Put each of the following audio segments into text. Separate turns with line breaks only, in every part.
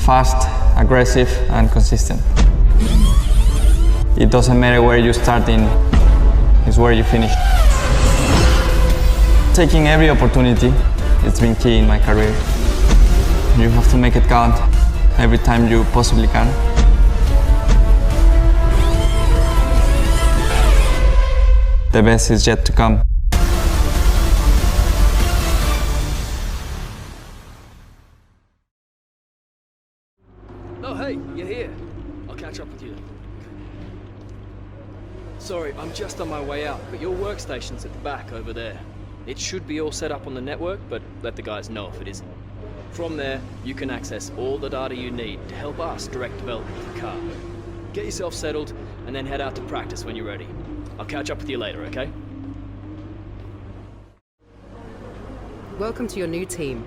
fast, aggressive and consistent. It doesn't matter where you start in, it's where you finish. Taking every opportunity, it's been key in my career. You have to make it count every time you possibly can. The best is yet to come.
Oh hey, you're here. I'll catch up with you. Sorry, I'm just on my way out, but your workstation's at the back over there. It should be all set up on the network, but let the guys know if it isn't. From there, you can access all the data you need to help us direct development of the car. Get yourself settled, and then head out to practice when you're ready. I'll catch up with you later, okay?
Welcome to your new team.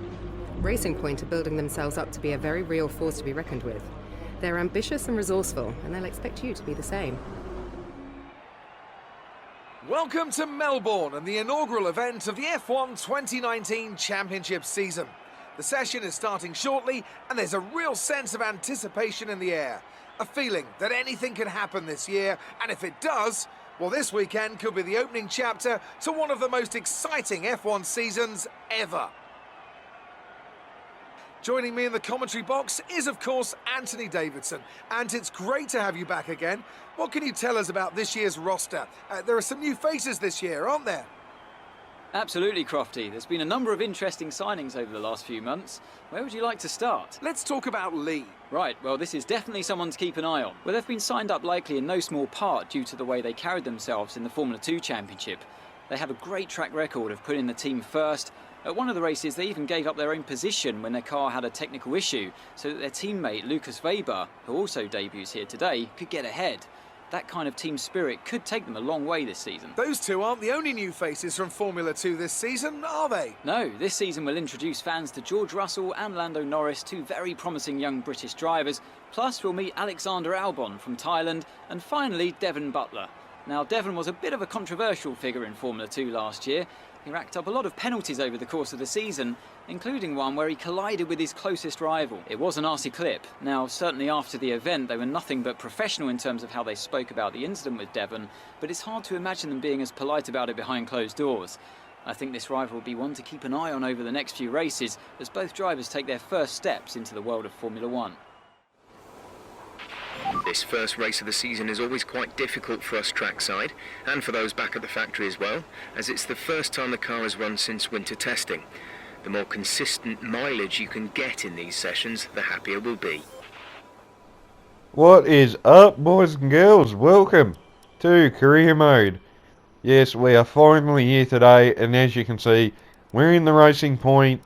Racing Point are building themselves up to be a very real force to be reckoned with. They're ambitious and resourceful, and they'll expect you to be the same.
Welcome to Melbourne and the inaugural event of the F1 2019 Championship season. The session is starting shortly, and there's a real sense of anticipation in the air. A feeling that anything can happen this year, and if it does, well, this weekend could be the opening chapter to one of the most exciting F1 seasons ever. Joining me in the commentary box is, of course, Anthony Davidson. And it's great to have you back again. What can you tell us about this year's roster? There are some new faces this year, aren't there?
Absolutely, Crofty. There's been a number of interesting signings over the last few months. Where would you like to start?
Let's talk about Lee.
Right, well, this is definitely someone to keep an eye on. Well, they've been signed up likely in no small part due to the way they carried themselves in the Formula 2 Championship. They have a great track record of putting the team first. At one of the races, they even gave up their own position when their car had a technical issue, so that their teammate Lucas Weber, who also debuts here today, could get ahead. That kind of team spirit could take them a long way this season.
Those two aren't the only new faces from Formula 2 this season, are they?
No, this season will introduce fans to George Russell and Lando Norris, two very promising young British drivers. Plus, we'll meet Alexander Albon from Thailand, and finally, Devon Butler. Now, Devon was a bit of a controversial figure in Formula 2 last year. He racked up a lot of penalties over the course of the season, including one where he collided with his closest rival. It was an arsey clip. Now, certainly after the event, they were nothing but professional in terms of how they spoke about the incident with Devon, but it's hard to imagine them being as polite about it behind closed doors. I think this rival will be one to keep an eye on over the next few races, as both drivers take their first steps into the world of Formula 1.
This first race of the season is always quite difficult for us trackside, and for those back at the factory as well, as it's the first time the car has run since winter testing. The more consistent mileage you can get in these sessions, the happier we'll be.
What is up, boys and girls? Welcome to Career Mode. Yes, we are finally here today, and as you can see, we're in the Racing Point.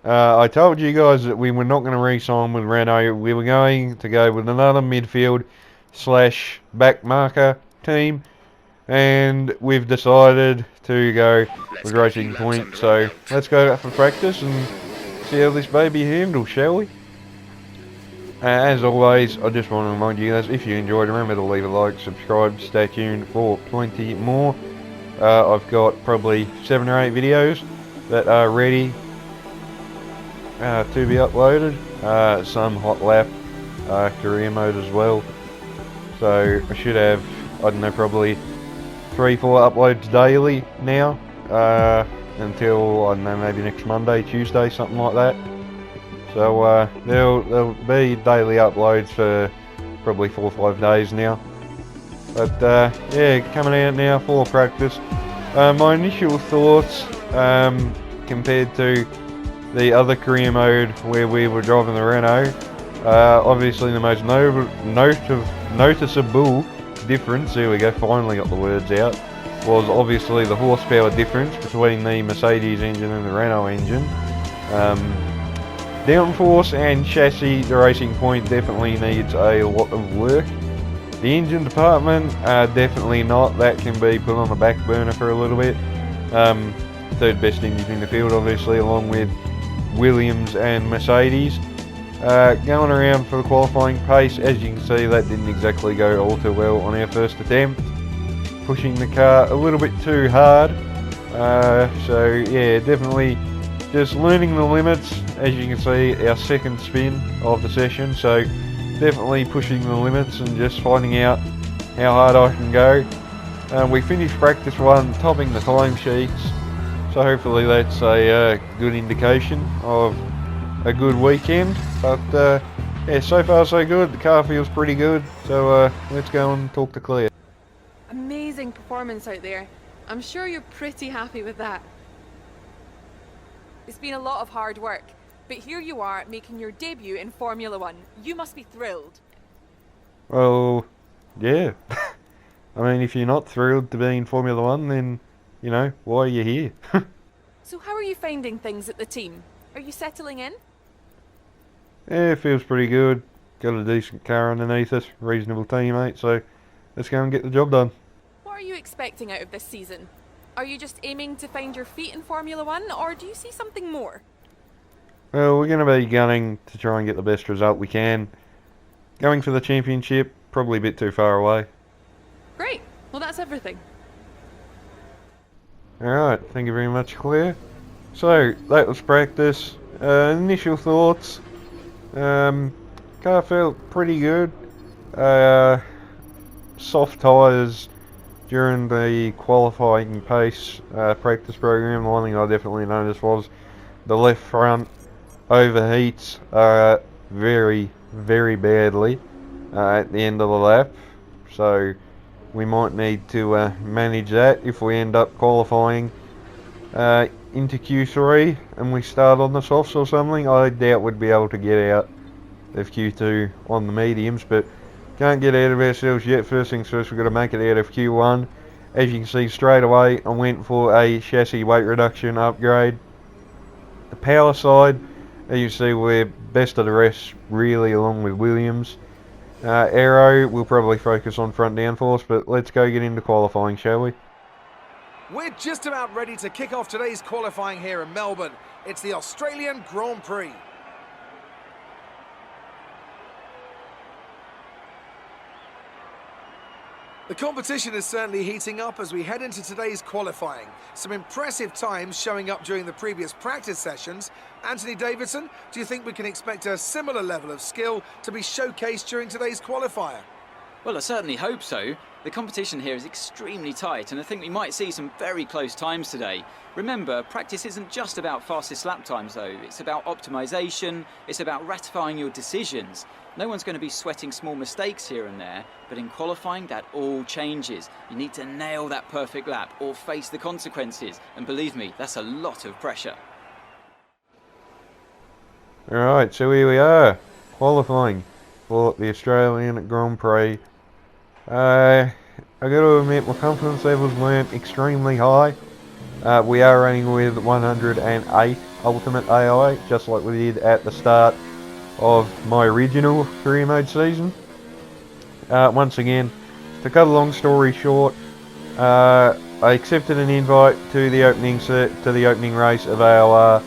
I told you guys that we were not going to re-sign with Renault. We were going to go with another midfield / back marker team, and we've decided to go with Racing Point. So let's go out for practice and see how this baby handles, shall we? As always, I just want to remind you guys, if you enjoyed, remember to leave a like, subscribe, stay tuned for plenty more. I've got probably 7 or 8 videos that are ready to be uploaded, some hot lap career mode as well, so I should have, I don't know, probably 3-4 uploads daily now, until, I don't know, maybe next Monday, Tuesday, something like that. So there'll be daily uploads for probably 4 or 5 days now, but yeah, coming out now for practice. My initial thoughts compared to the other career mode where we were driving the Renault, obviously the most noticeable difference, there we go, finally got the words out, was obviously the horsepower difference between the Mercedes engine and the Renault engine. Downforce and chassis, the Racing Point definitely needs a lot of work. The engine department, definitely not, that can be put on the back burner for a little bit. Third best engine in the field obviously, along with Williams and Mercedes. Going around for the qualifying pace, as you can see, that didn't exactly go all too well on our first attempt. Pushing the car a little bit too hard. So yeah, definitely just learning the limits. As you can see, our second spin of the session, so definitely pushing the limits and just finding out how hard I can go. We finished practice 1 topping the timesheets, so hopefully that's a good indication of a good weekend. But yeah, so far so good. The car feels pretty good, so let's go and talk to Claire.
Amazing performance out there. I'm sure you're pretty happy with that. It's been a lot of hard work, but here you are making your debut in Formula 1. You must be thrilled.
Well, yeah. I mean, if you're not thrilled to be in Formula 1, then, you know, why are you here?
So how are you finding things at the team? Are you settling in?
Yeah, it feels pretty good. Got a decent car underneath us, reasonable teammate, so let's go and get the job done.
What are you expecting out of this season? Are you just aiming to find your feet in Formula 1, or do you see something more?
Well, we're going to be gunning to try and get the best result we can. Going for the championship, probably a bit too far away.
Great. Well, that's everything.
Alright, thank you very much, Claire. So, that was practice. Initial thoughts. Car felt pretty good. Soft tyres during the qualifying pace practice program. One thing I definitely noticed was the left front overheats very, very badly at the end of the lap. So we might need to manage that if we end up qualifying into Q3 and we start on the softs or something. I doubt we'd be able to get out of Q2 on the mediums, but can't get out of ourselves yet. First things first, we've got to make it out of Q1. As you can see, straight away I went for a chassis weight reduction upgrade. The power side, as you see, we're best of the rest really, along with Williams. Aero, we'll probably focus on front downforce, but let's go get into qualifying, shall we?
We're just about ready to kick off today's qualifying here in Melbourne. It's the Australian Grand Prix. The competition is certainly heating up as we head into today's qualifying. Some impressive times showing up during the previous practice sessions. Anthony Davidson, do you think we can expect a similar level of skill to be showcased during today's qualifier?
Well, I certainly hope so. The competition here is extremely tight, and I think we might see some very close times today. Remember, practice isn't just about fastest lap times though. It's about optimization, it's about ratifying your decisions. No one's going to be sweating small mistakes here and there, but in qualifying that all changes. You need to nail that perfect lap or face the consequences, and believe me, that's a lot of pressure.
Alright, so here we are, qualifying for the Australian Grand Prix. I got to admit, my confidence levels weren't extremely high. We are running with 108 Ultimate AI, just like we did at the start of my original career mode season. Once again, to cut a long story short, I accepted an invite to the opening race of AOR,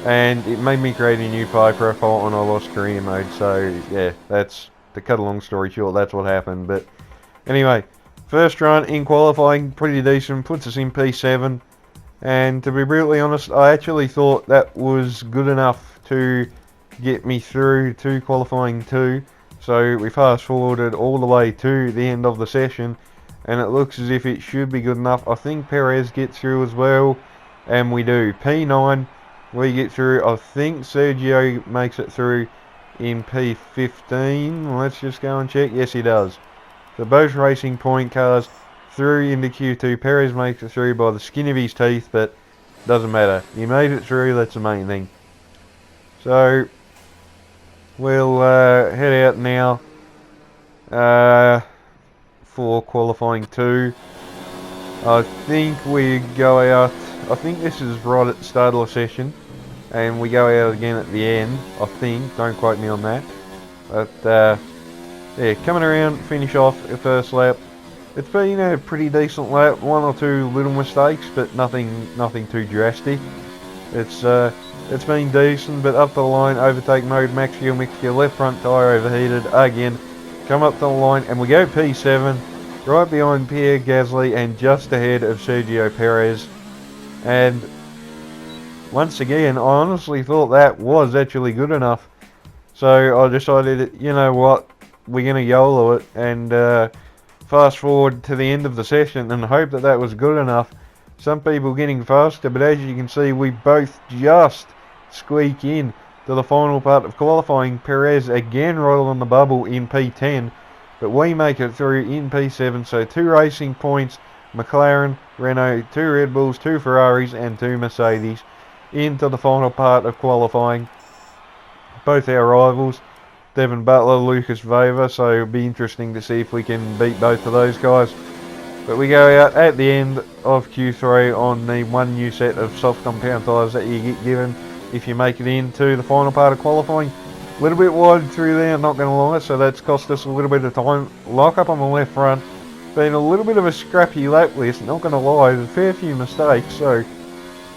and it made me create a new player profile and I lost career mode. So yeah, that's, to cut a long story short, that's what happened. But anyway, first run in qualifying, pretty decent, puts us in P7, and to be brutally honest, I actually thought that was good enough to get me through to qualifying 2. So we fast forwarded all the way to the end of the session, and it looks as if it should be good enough. I think Perez gets through as well, and we do. P9, we get through. I think Sergio makes it through in P15. Let's just go and check. Yes, he does. So both Racing Point cars through into Q2. Perez makes it through by the skin of his teeth, but doesn't matter. He made it through, that's the main thing. So we'll head out now for qualifying 2. I think we go out, I think this is right at the start of the session, and we go out again at the end, I think, don't quote me on that. But yeah, coming around, finish off the first lap. It's been a pretty decent lap, 1 or 2 little mistakes, but nothing too drastic. It's been decent, but up the line, overtake mode, max fuel mixture, left front tyre overheated again. Come up to the line, and we go P7, right behind Pierre Gasly and just ahead of Sergio Perez. And once again, I honestly thought that was actually good enough. So I decided, you know what, we're going to YOLO it and fast forward to the end of the session and hope that that was good enough. Some people getting faster, but as you can see, we both just squeak in to the final part of qualifying. Perez again right on the bubble in P10, but we make it through in P7, so 2 racing points, McLaren, Renault, 2 Red Bulls, 2 Ferraris and 2 Mercedes into the final part of qualifying. Both our rivals, Devin Butler, Lucas Vava, so it'll be interesting to see if we can beat both of those guys. But we go out at the end of Q3 on the 1 new set of soft compound tyres that you get given if you make it into the final part of qualifying. A little bit wide through there, not going to lie, so that's cost us a little bit of time. Lock up on the left front, been a little bit of a scrappy lap list, not going to lie, there's a fair few mistakes, so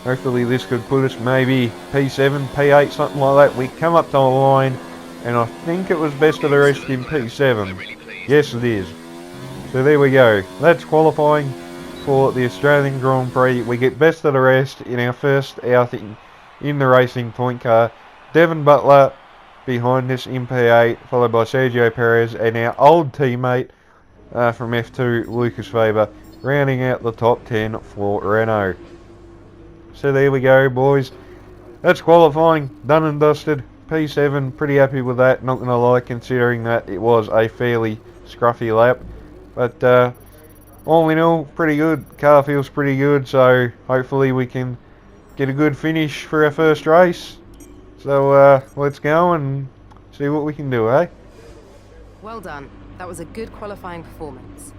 hopefully this could put us maybe P7, P8, something like that. We come up to the line, and I think it was best of the rest in P7. Yes, it is. So there we go. That's qualifying for the Australian Grand Prix. We get best of the rest in our first outing in the racing point car. Devin Butler behind us in P8, followed by Sergio Perez and our old teammate from F2, Lucas Faber, rounding out the top 10 for Renault. So there we go, boys. That's qualifying, done and dusted. P7, pretty happy with that, not going to lie, considering that it was a fairly scruffy lap. But all in all, pretty good. Car feels pretty good, so hopefully we can get a good finish for our first race. So let's go and see what we can do, eh?
Well done. That was a good qualifying performance.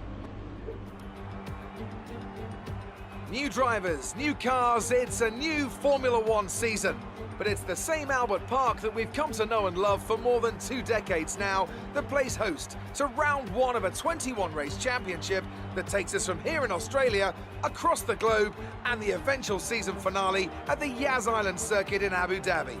New drivers, new cars, it's a new Formula One season. But it's the same Albert Park that we've come to know and love for more than 2 decades now that plays host to round 1 of a 21-race championship that takes us from here in Australia across the globe and the eventual season finale at the Yas Island circuit in Abu Dhabi.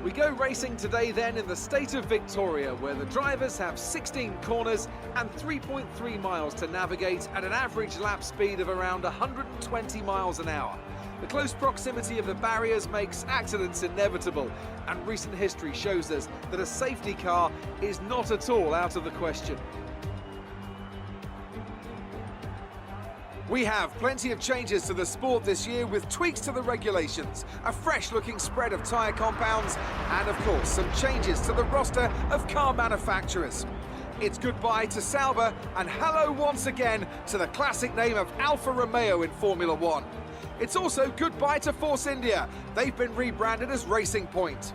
We go racing today then in the state of Victoria, where the drivers have 16 corners and 3.3 miles to navigate at an average lap speed of around 120 miles an hour. The close proximity of the barriers makes accidents inevitable, and recent history shows us that a safety car is not at all out of the question. We have plenty of changes to the sport this year, with tweaks to the regulations, a fresh-looking spread of tyre compounds, and of course some changes to the roster of car manufacturers. It's goodbye to Sauber, and hello once again to the classic name of Alfa Romeo in Formula One. It's also goodbye to Force India. They've been rebranded as Racing Point.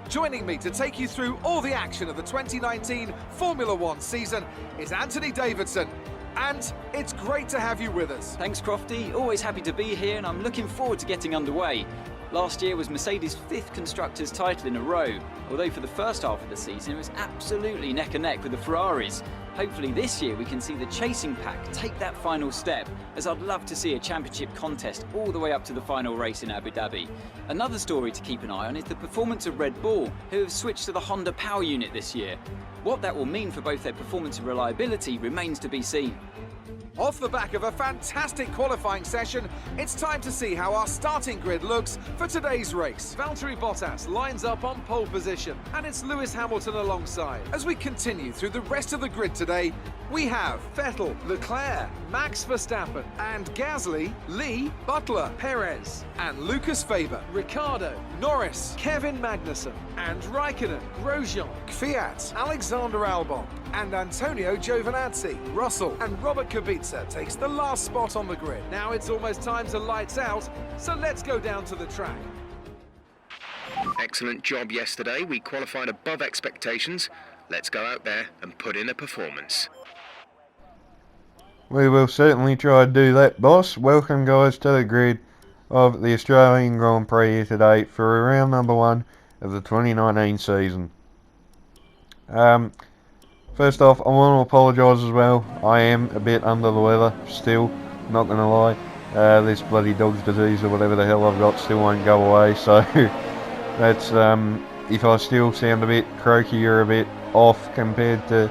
Joining me to take you through all the action of the 2019 Formula One season is Anthony Davidson. And it's great to have you with us.
Thanks, Crofty. Always happy to be here, and I'm looking forward to getting underway. Last year was Mercedes' 5th Constructors' title in a row, although for the first half of the season it was absolutely neck and neck with the Ferraris. Hopefully this year we can see the chasing pack take that final step, as I'd love to see a championship contest all the way up to the final race in Abu Dhabi. Another story to keep an eye on is the performance of Red Bull, who have switched to the Honda power unit this year. What that will mean for both their performance and reliability remains to be seen.
Off the back of a fantastic qualifying session, it's time to see how our starting grid looks for today's race. Valtteri Bottas lines up on pole position, and it's Lewis Hamilton alongside. As we continue through the rest of the grid today, we have Vettel, Leclerc, Max Verstappen, and Gasly, Lee, Butler, Perez, and Lucas Faber, Ricciardo, Norris, Kevin Magnussen, and Raikkonen, Grosjean, Kvyat, Alexander Albon, and Antonio Giovinazzi. Russell and Robert Kubica takes the last spot on the grid. Now it's almost time to lights out, so let's go down to the track.
Excellent job yesterday. We qualified above expectations. Let's go out there and put in a performance.
We will certainly try to do that, boss. Welcome, guys, to the grid of the Australian Grand Prix here today for round number 1 of the 2019 season. First off, I want to apologise as well. I am a bit under the weather still, not going to lie. This bloody dog's disease or whatever the hell I've got still won't go away, so that's, if I still sound a bit croaky or a bit off compared to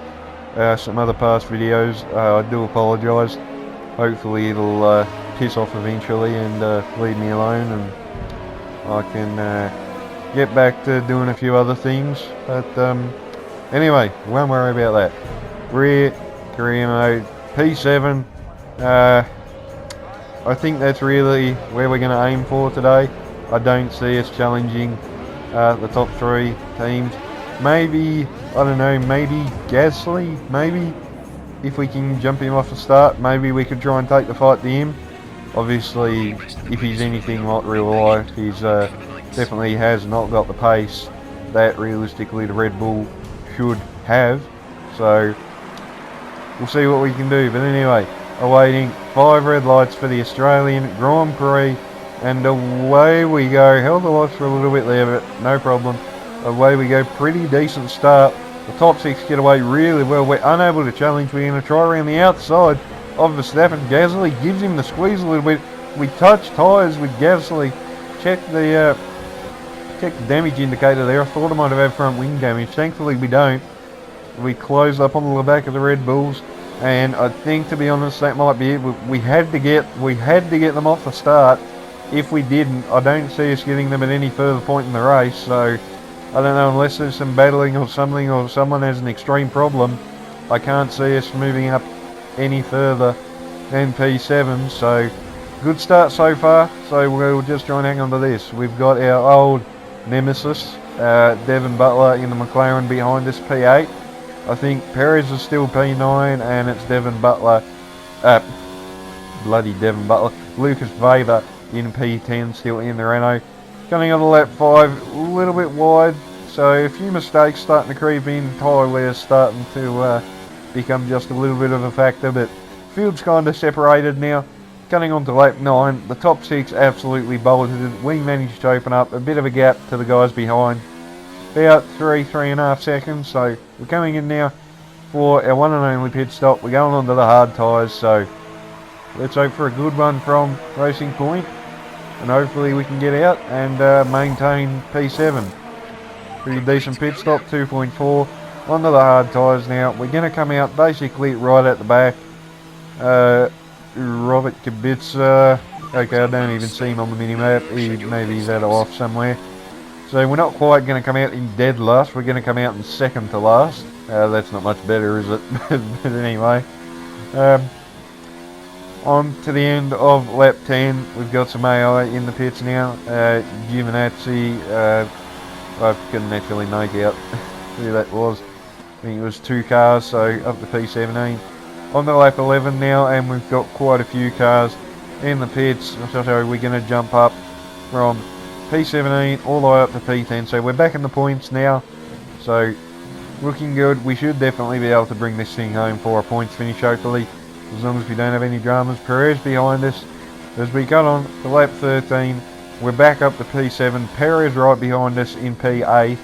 some other past videos, I do apologise. Hopefully it'll piss off eventually and leave me alone, and I can get back to doing a few other things. But anyway, won't worry about that. Rear, career mode, P7. I think that's really where we're going to aim for today. I don't see us challenging the top 3 teams. Maybe, I don't know, maybe Gasly, maybe if we can jump him off the start, maybe we could try and take the fight to him. Obviously, if he's anything like real life, he's definitely has not got the pace that realistically the Red Bull should have. So we'll see what we can do. But anyway, awaiting 5 red lights for the Australian Grand Prix, and away we go. Held the lights for a little bit there, but no problem. Away we go. Pretty decent start. The top 6 get away really well. We're unable to challenge. We're going to try around the outside of Verstappen. Gasly gives him the squeeze a little bit. We touch tyres with Gasly. Check the damage indicator there. I thought I might have had front wing damage. Thankfully we don't. We closed up on the back of the Red Bulls, and I think, to be honest, that might be it. We had to get them off the start. If we didn't, I don't see us getting them at any further point in the race. So I don't know, unless there's some battling or something, or someone has an extreme problem, I can't see us moving up any further than P7. So good start so far. So we'll just try and hang on to this. We've got our old nemesis, Devin Butler, in the McLaren behind us, P8. I think Perez is still P9, and it's Devin Butler, bloody Devin Butler, Lucas Weber in P10, still in the Renault. Coming on to lap 5, a little bit wide, so a few mistakes starting to creep in. Tyre wear starting to become just a little bit of a factor, but field's kind of separated now. Coming on to lap 9, the top 6 absolutely bolted. We managed to open up a bit of a gap to the guys behind, about 3.5 seconds. So we're coming in now for our one and only pit stop. We're going on to the hard tyres, so let's hope for a good one from Racing Point, and hopefully we can get out and maintain P7. Pretty decent pit stop, 2.4. Onto the hard tyres now. We're going to come out basically right at the back. Robert Kubica, okay, I don't even see him on the mini-map. Maybe he's out of off somewhere. So we're not quite going to come out in dead last. We're going to come out in second to last. That's not much better, is it? But anyway. On to the end of lap 10. We've got some AI in the pits now. Giovinazzi, I couldn't actually make out who that was. I think it was 2 cars, so up to P17. On to lap 11 now, and we've got quite a few cars in the pits. So we're going to jump up from P17 all the way up to P10. So we're back in the points now. So looking good. We should definitely be able to bring this thing home for a points finish, hopefully, as long as we don't have any dramas. Perez behind us as we got on to lap 13. We're back up to P7. Perez right behind us in P8.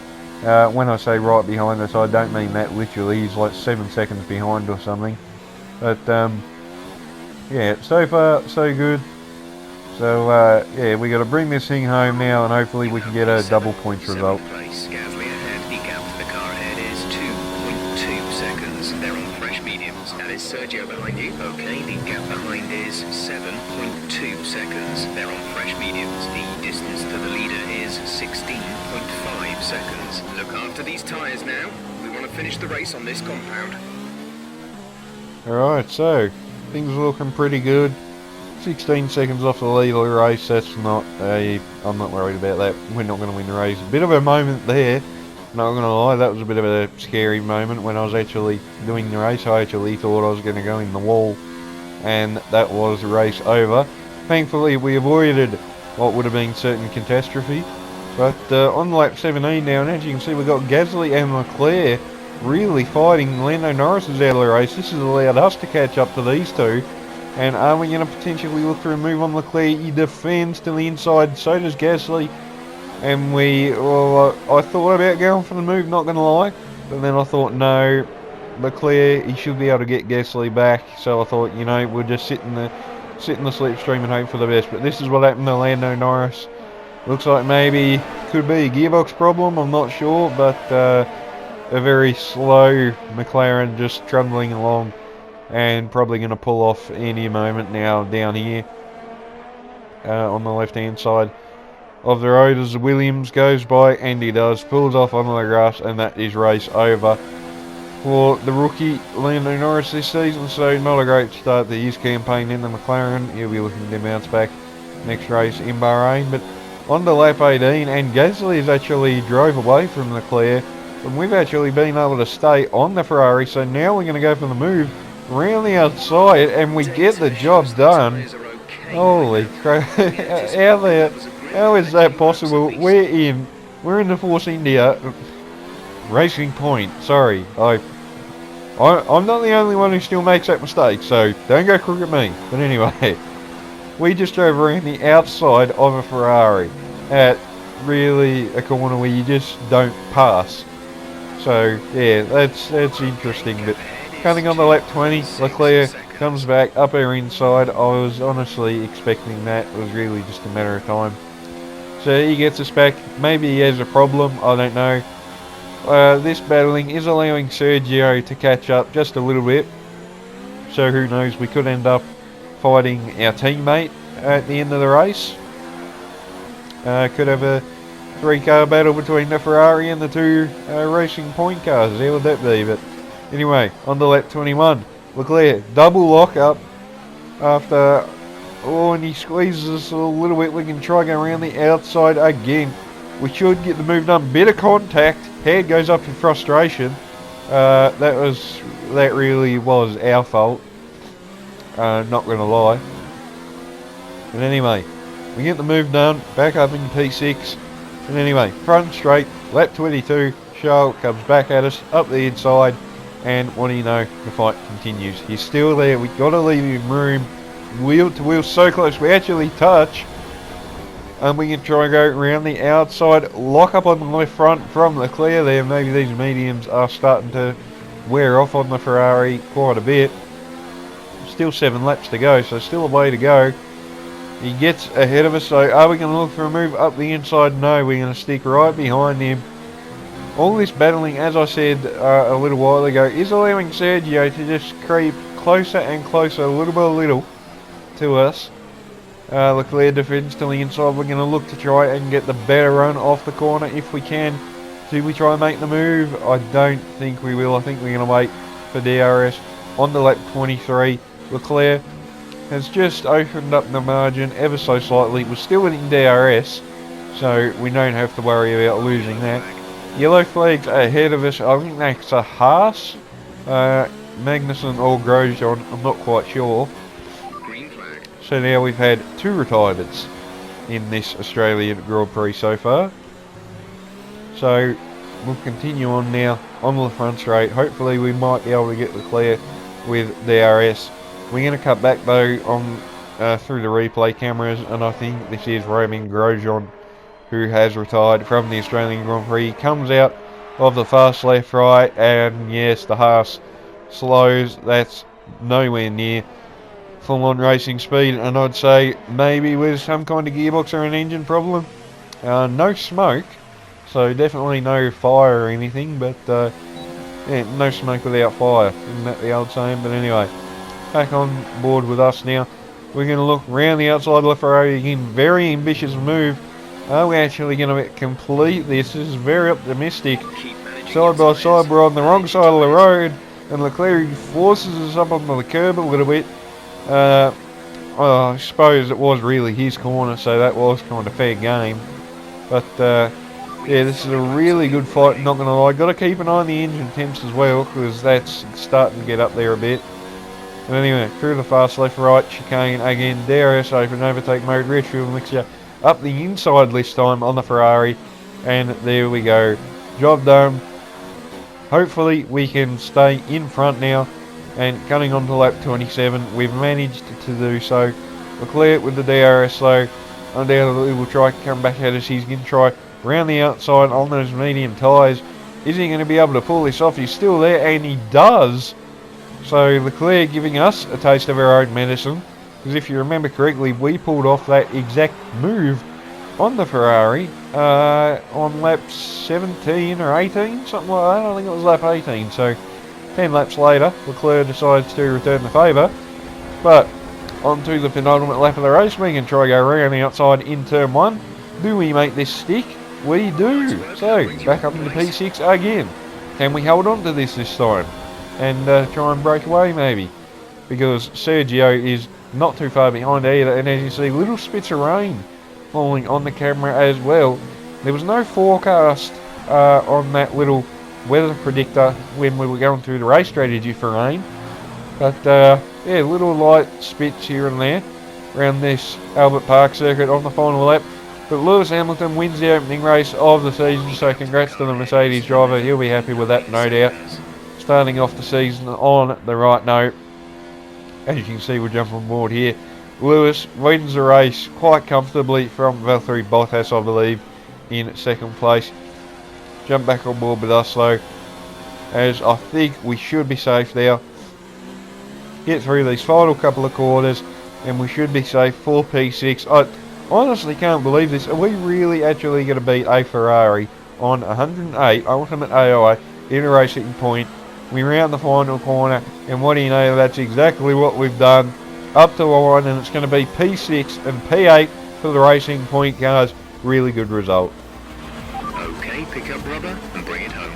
When I say right behind us, I don't mean that literally. He's like 7 seconds behind or something. But yeah, so far so good. So yeah, we got to bring this thing home now, and hopefully we can get a double points result.
Gasly ahead. The gap to the car ahead is 2.2 seconds. They're on fresh mediums. And is Sergio behind you? Okay, the gap behind is 7.2 seconds. They're on fresh mediums. The distance to the leader is 16.5 seconds. Look after these tyres now. We want to finish the race on this compound.
Alright, so things are looking pretty good. 16 seconds off the lead of the race. That's not I'm not worried about that. We're not going to win the race. A bit of a moment there, not going to lie. That was a bit of a scary moment when I was actually doing the race. I actually thought I was going to go in the wall, and that was the race over. Thankfully we avoided what would have been certain catastrophe. But on lap 17 now, and as you can see, we've got Gasly and Leclerc really fighting. Lando Norris is out of the race. This has allowed us to catch up to these two. And are we going to potentially look for a move on Leclerc? He defends to the inside, so does Gasly. And I thought about going for the move, not going to lie. But then I thought, no, Leclerc, he should be able to get Gasly back. So I thought, you know, we'll just sit in the slipstream and hope for the best. But this is what happened to Lando Norris. Looks like maybe could be a gearbox problem, I'm not sure. But a very slow McLaren just trundling along, and probably going to pull off any moment now down here on the left hand side of the road as the Williams goes by, and he does, pulls off onto the grass, and that is race over for the rookie Lando Norris this season. So not a great start to his campaign in the McLaren. He'll be looking to bounce back next race in Bahrain. But on to lap 18, and Gasly has actually drove away from Leclerc, and we've actually been able to stay on the Ferrari. So now we're going to go for the move around the outside, and we get the job done. Holy crap! How is that possible? We're in the Force India Racing Point. Sorry, I'm not the only one who still makes that mistake, so don't go crook at me. But anyway, we just drove around the outside of a Ferrari at really a corner where you just don't pass. So yeah, that's interesting. But coming on the lap 20, Leclerc comes back up our inside. I was honestly expecting that. It was really just a matter of time. So he gets us back. Maybe he has a problem, I don't know. This battling is allowing Sergio to catch up just a little bit. So who knows, we could end up fighting our teammate at the end of the race. Could have a 3-car battle between the Ferrari and the two Racing Point cars. How would that be? But anyway, on to lap 21. Leclerc, double lock up after... Oh, and he squeezes us a little bit. We can try going around the outside again. We should get the move done. Bit of contact. Head goes up in frustration. That really was our fault. Not going to lie. But anyway, we get the move done. Back up in P6. And anyway, front straight. Lap 22. Charles comes back at us. Up the inside. And what do you know? The fight continues. He's still there. We've got to leave him room. Wheel to wheel so close. We actually touch. And we can try and go around the outside. Lock up on the left front from Leclerc there. Maybe these mediums are starting to wear off on the Ferrari quite a bit. Still 7 laps to go, so still a way to go. He gets ahead of us, so are we going to look for a move up the inside? No, we're going to stick right behind him. All this battling, as I said a little while ago, is allowing Sergio to just creep closer and closer, little by little, to us. Leclerc defends to the inside. We're going to look to try and get the better run off the corner if we can. Do we try and make the move? I don't think we will. I think we're going to wait for DRS. On the lap 23, Leclerc has just opened up the margin ever so slightly. We're still in DRS, so we don't have to worry about losing that. Yellow flags ahead of us. I think that's a Haas, Magnussen or Grosjean. I'm not quite sure. So now we've had 2 retirements in this Australian Grand Prix so far. So we'll continue on now on the front straight. Hopefully we might be able to get Leclerc with DRS. We're going to cut back though on through the replay cameras, and I think this is Romain Grosjean, who has retired from the Australian Grand Prix. Comes out of the fast left right, and yes, the Haas slows. That's nowhere near full-on racing speed, and I'd say maybe with some kind of gearbox or an engine problem. No smoke, so definitely no fire or anything, but yeah, no smoke without fire, isn't that the old saying? But anyway, back on board with us now. We're going to look round the outside of the Ferrari again. Very ambitious move. Are we actually going to complete this? This is very optimistic. Side by side, we're on the wrong side of the road, and Leclerc forces us up onto the curb a little bit. I suppose it was really his corner, so that was kind of fair game. But yeah, this is a really good fight, not going to lie. Got to keep an eye on the engine temps as well, because that's starting to get up there a bit. But anyway, through the fast left right chicane again, DRS open, overtake mode, rear fuel mixture up the inside this time on the Ferrari, and there we go. Job done. Hopefully we can stay in front now. And cutting on to lap 27, we've managed to do so. Leclerc with the DRS though, undoubtedly will try to come back at us. He's going to try round the outside on those medium tyres. Is he going to be able to pull this off? He's still there, and he does. So Leclerc giving us a taste of our own medicine. Because if you remember correctly, we pulled off that exact move on the Ferrari on lap 17 or 18, something like that. I think it was lap 18. So 10 laps later, Leclerc decides to return the favour. But onto the penultimate lap of the race, we can try go around the outside in turn 1. Do we make this stick? We do. So, back up into P6 again. Can we hold on to this time? And try and break away maybe? Because Sergio is not too far behind either. And as you see, little spits of rain falling on the camera as well. There was no forecast on that little weather predictor when we were going through the race strategy for rain. But yeah, little light spits here and there around this Albert Park circuit on the final lap. But Lewis Hamilton wins the opening race of the season, so congrats to the Mercedes driver. He'll be happy with that, no doubt. Starting off the season on the right note. As you can see, we'll jump on board here. Lewis wins the race quite comfortably from Valtteri Bottas, I believe, in second place. Jump back on board with us though, as I think we should be safe now. Get through these final couple of quarters and we should be safe for P6. I honestly can't believe this. Are we really actually going to beat a Ferrari on 108 Ultimate AI in a racing point? We round the final corner, and what do you know, that's exactly what we've done. Up to the line, and it's going to be P6 and P8 for the Racing Point cars. Really good result.
Okay, pick up rubber and bring it home.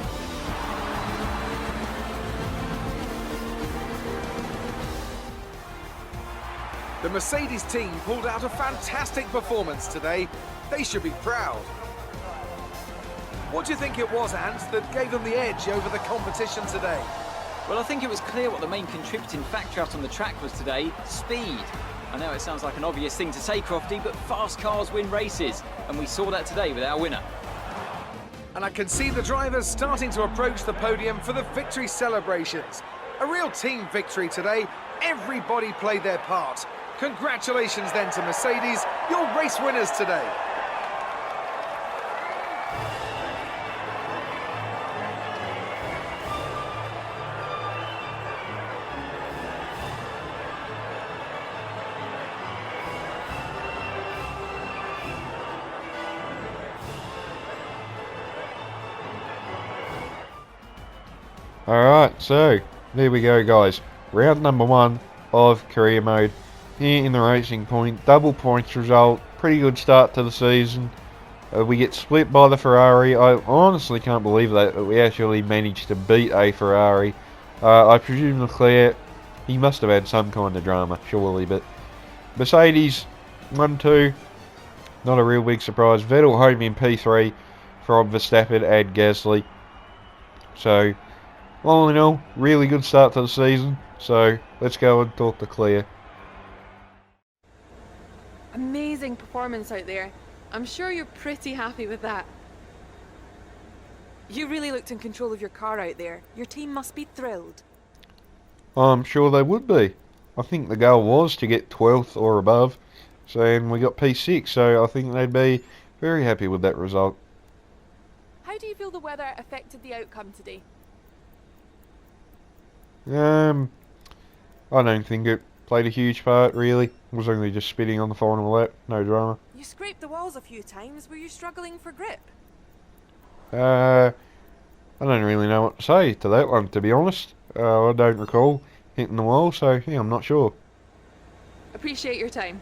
The Mercedes team pulled out a fantastic performance today. They should be proud. What do you think it was, Ant, that gave them the edge over the competition today?
Well, I think it was clear what the main contributing factor out on the track was today: speed. I know it sounds like an obvious thing to say, Crofty, but fast cars win races, and we saw that today with our winner.
And I can see the drivers starting to approach the podium for the victory celebrations. A real team victory today. Everybody played their part. Congratulations then to Mercedes, your race winners today.
Alright, so there we go guys. Round number 1 of career mode here in the Racing Point. Double points result. Pretty good start to the season. We get split by the Ferrari. I honestly can't believe that we actually managed to beat a Ferrari. I presume Leclerc, he must have had some kind of drama, surely. But Mercedes 1-2. Not a real big surprise. Vettel home in P3 from Verstappen and Gasly. So, all in all, really good start to the season. So, let's go and talk to Claire.
Amazing performance out there. I'm sure you're pretty happy with that. You really looked in control of your car out there. Your team must be thrilled.
I'm sure they would be. I think the goal was to get 12th or above. So, and we got P6, so I think they'd be very happy with that result.
How do you feel the weather affected the outcome today?
I don't think it played a huge part, really. It was only just spitting on the final lap, no drama.
You scraped the walls a few times. Were you struggling for grip?
I don't really know what to say to that one, to be honest. I don't recall hitting the wall, so yeah, I'm not sure.
Appreciate your time.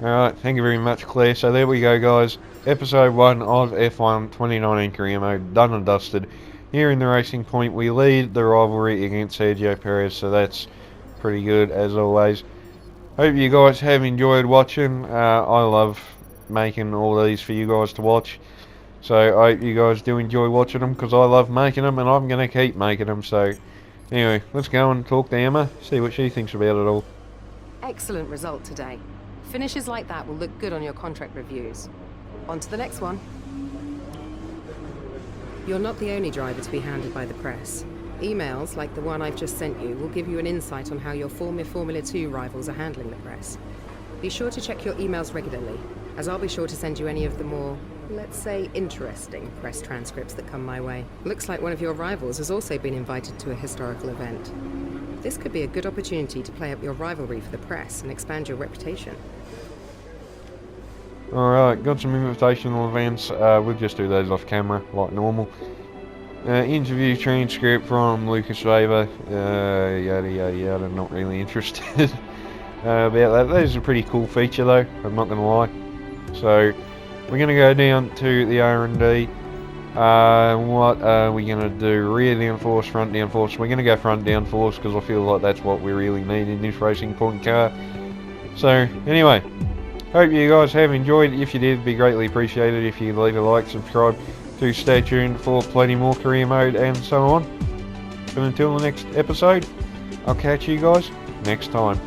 Alright, thank you very much, Claire. So there we go, guys. Episode 1 of F1 2019 Career Mode, done and dusted. Here in the Racing Point, we lead the rivalry against Sergio Perez, so that's pretty good, as always. Hope you guys have enjoyed watching. I love making all these for you guys to watch. So I hope you guys do enjoy watching them, because I love making them, and I'm going to keep making them. So anyway, let's go and talk to Emma, see what she thinks about it all.
Excellent result today. Finishes like that will look good on your contract reviews. On to the next one. You're not the only driver to be hounded by the press. Emails, like the one I've just sent you, will give you an insight on how your former Formula 2 rivals are handling the press. Be sure to check your emails regularly, as I'll be sure to send you any of the more, let's say, interesting press transcripts that come my way. Looks like one of your rivals has also been invited to a historical event. This could be a good opportunity to play up your rivalry for the press and expand your reputation.
Alright, got some invitational events. We'll just do those off camera, like normal. Interview transcript from Lucas Weber. Yada yada yada, not really interested. about that. That is a pretty cool feature though, I'm not going to lie. So we're going to go down to the R&D. What are we going to do? Rear downforce, front downforce. We're going to go front downforce because I feel like that's what we really need in this racing point car. So anyway, hope you guys have enjoyed. If you did, it'd be greatly appreciated if you leave a like, subscribe, to stay tuned for plenty more career mode and so on. But until the next episode, I'll catch you guys next time.